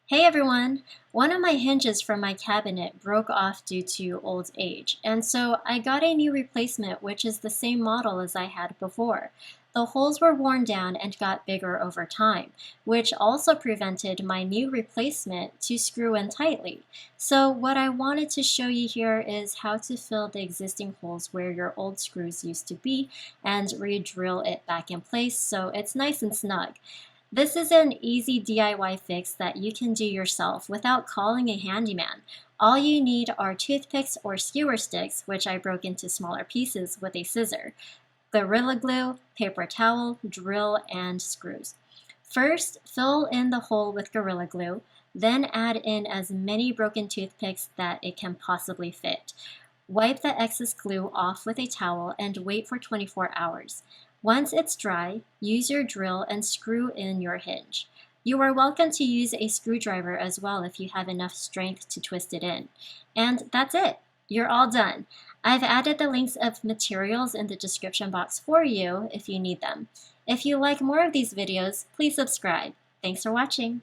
Hey everyone! One of my hinges from my cabinet broke off due to old age, and so I got a new replacement which is the same model as I had before. The holes were worn down and got bigger over time, which also prevented my new replacement to screw in tightly. So what I wanted to show you here is how to fill the existing holes where your old screws used to be and re-drill it back in place so it's nice and snug. This is an easy DIY fix that you can do yourself without calling a handyman. All you need are toothpicks or skewer sticks, which I broke into smaller pieces with a scissor, Gorilla Glue, paper towel, drill, and screws. First, fill in the hole with Gorilla Glue, then add in as many broken toothpicks that it can possibly fit. Wipe the excess glue off with a towel and wait for 24 hours. Once it's dry, use your drill and screw in your hinge. You are welcome to use a screwdriver as well if you have enough strength to twist it in. And that's it. You're all done. I've added the links of materials in the description box for you if you need them. If you like more of these videos, please subscribe. Thanks for watching.